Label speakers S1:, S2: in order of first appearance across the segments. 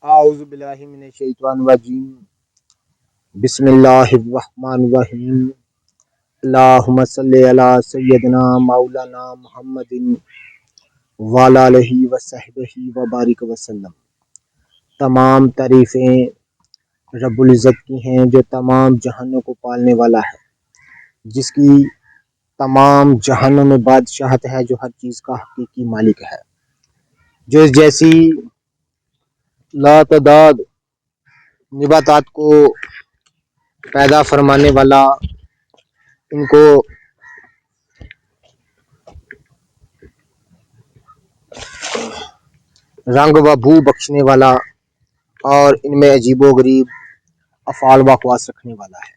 S1: आऊज़ु बिल्लाहि मिनश शैतानिर रजीम। बिस्मिल्लाहिर रहमानिर रहीम। अल्लाहुम्मा सल्लि अला सय्यदिना मौलाना मुहम्मदिन व अला आलिहि व सहबिही व बारिक वसल्लम। तमाम तारीफ़ें रब्बुल इज़्ज़त की हैं जो तमाम जहानों को पालने वाला है, जिसकी तमाम जहानों में बादशाहत है, जो हर चीज़ का हकीकी मालिक है, जो इस जैसी लातदाद निबातात को पैदा फरमाने वाला, इनको रंग व बू बख्शने वाला और इनमें अजीबो गरीब अफ़ाल व अक़वास रखने वाला है।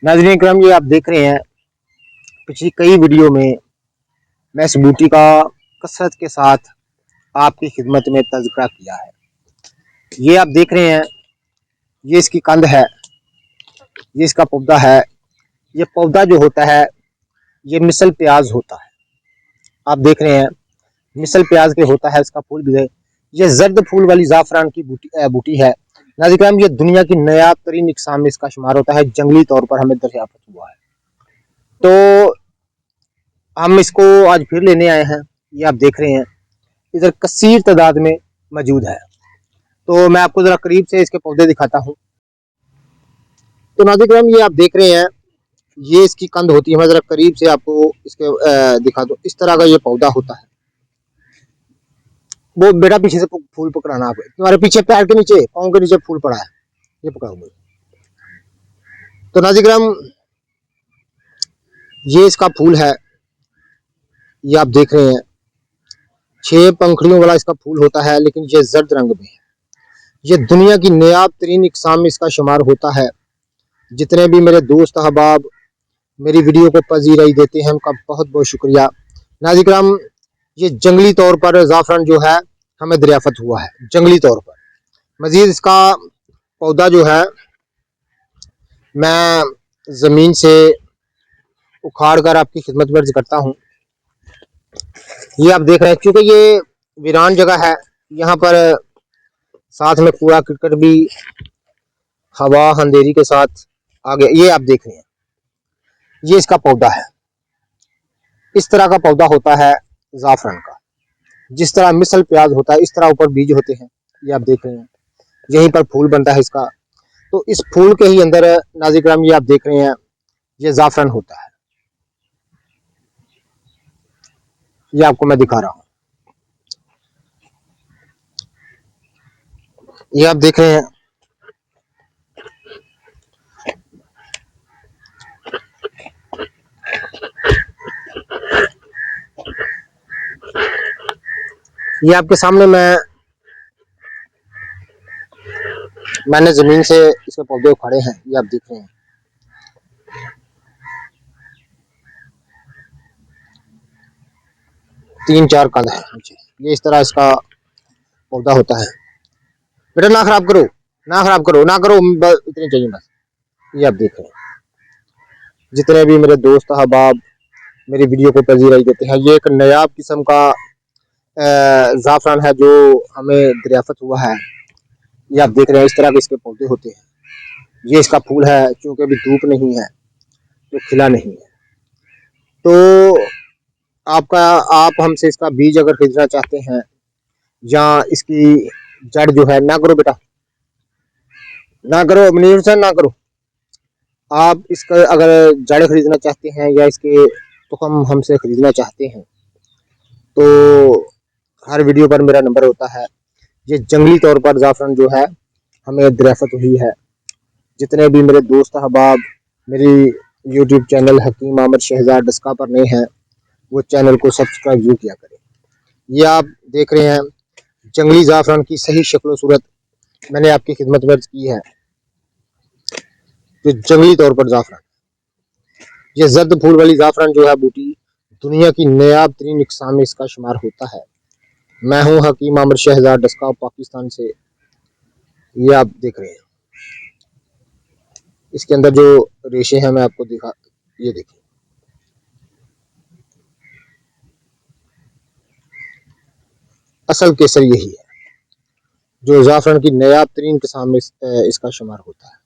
S1: नाज़रीन इकराम, ये आप देख रहे हैं, पिछली कई वीडियो में मैं इस बूटी का कसरत के साथ आपकी खिदमत में तज़किरा किया है। ये आप देख रहे हैं, ये इसकी कंद है, ये इसका पौधा है। ये पौधा जो होता है, ये मिसल प्याज होता है। आप देख रहे हैं, मिसल प्याज के होता है, इसका फूल भी है। ये जर्द फूल वाली जाफरान की बूटी है। नाज़रीन, ये दुनिया की नायाब तरीन इकसाम में इसका शुमार होता है। जंगली तौर पर हमें दरियाफ्त हुआ है, तो हम इसको आज फिर लेने आए हैं। ये आप देख रहे हैं, इधर कसीर तादाद में मौजूद है। तो मैं आपको जरा करीब से इसके पौधे दिखाता हूँ। तो नाज़रीन, ये आप देख रहे हैं, ये इसकी कंद होती है। मैं जरा करीब से आपको इसके दिखा दूँ। इस तरह का ये पौधा होता है। वो बेटा पीछे से फूल पकड़ाना, आप तुम्हारे पीछे पैर के नीचे, पाँव के नीचे फूल पड़ा है, ये पकड़ाओ मुझे। तो नाज़रीन, ये इसका फूल है, ये आप देख रहे हैं, 6 पंखड़ियों वाला इसका फूल होता है, लेकिन ये जर्द रंग में है। ये दुनिया की नायाब तरीन इकसाम में इसका शुमार होता है। जितने भी मेरे दोस्त अहबाब मेरी वीडियो को पजीराई देते हैं, उनका बहुत बहुत शुक्रिया। नाज़रीन, ये जंगली तौर पर ज़ाफ़रान जो है हमें दरियाफ़त हुआ है, जंगली तौर पर। मज़ीद इसका पौधा जो है मैं ज़मीन से उखाड़ कर आपकी खिदमत में अर्ज़ करता हूँ। ये आप देख रहे हैं, क्योंकि ये वीरान जगह है, यहाँ पर साथ में कूड़ा करकट भी हवा अंधेरी के साथ आ गया। ये आप देख रहे हैं, ये इसका पौधा है। इस तरह का पौधा होता है ज़ाफ़रान का। जिस तरह मिसल प्याज होता है, इस तरह ऊपर बीज होते हैं। ये आप देख रहे हैं, यहीं पर फूल बनता है इसका। तो इस फूल के ही अंदर नाज़रीन, ये आप देख रहे हैं, ये ज़ाफ़रान होता है। ये आपको मैं दिखा रहा हूँ। ये आप देख रहे हैं, ये आपके सामने मैंने जमीन से इसके पौधे उखाड़े हैं। ये आप देख रहे हैं, 3-4 कंद है नीचे। ये इस तरह इसका पौधा होता है। बेटा ना खराब करो, ना खराब करो, ना करो, इतनी चाहिए बस। ये आप देख रहे हैं, जितने भी मेरे दोस्त अहबाब मेरी वीडियो को पजीराई देते हैं, ये एक नायाब किस्म का ज़ाफ़रान है जो हमें दरियाफ़त हुआ है। ये आप देख रहे हैं, इस तरह के इसके पौधे होते हैं। ये इसका फूल है, क्योंकि अभी धूप नहीं है तो खिला नहीं है। तो आप हमसे इसका बीज अगर खरीदना चाहते हैं, या इसकी जड़ जो है, ना करो बेटा, ना करो मनीर हुसैन, ना करो। आप इसका अगर जड़ खरीदना चाहते हैं या इसके तुखम हमसे खरीदना चाहते हैं, तो हर वीडियो पर मेरा नंबर होता है। ये जंगली तौर पर ज़ाफ़रान जो है हमें दरियाफ़त हुई है। जितने भी मेरे दोस्त अहबाब मेरी यूट्यूब चैनल हकीम आमिर शहजाद डस्का पर नए हैं, वो चैनल को सब्सक्राइब जरूर किया करें। ये आप देख रहे हैं, जंगली ज़ाफ़रान की सही शक्ल सूरत मैंने आपकी खिदमत में अर्ज़ की है। जो जंगली तौर पर ज़ाफ़रान, ये जर्द फूल वाली ज़ाफ़रान जो है बूटी, दुनिया की नायाब तरीन इकसाम में इसका शुमार होता है। मैं हूँ हकीम आमिर शहजाद डस्का, पाकिस्तान से। ये आप देख रहे हैं, इसके अंदर जो रेशे हैं मैं आपको दिखा, ये देखिए, असल केसर यही है। जो जाफरान की नायाब तरीन किस्म में इसका शुमार होता है।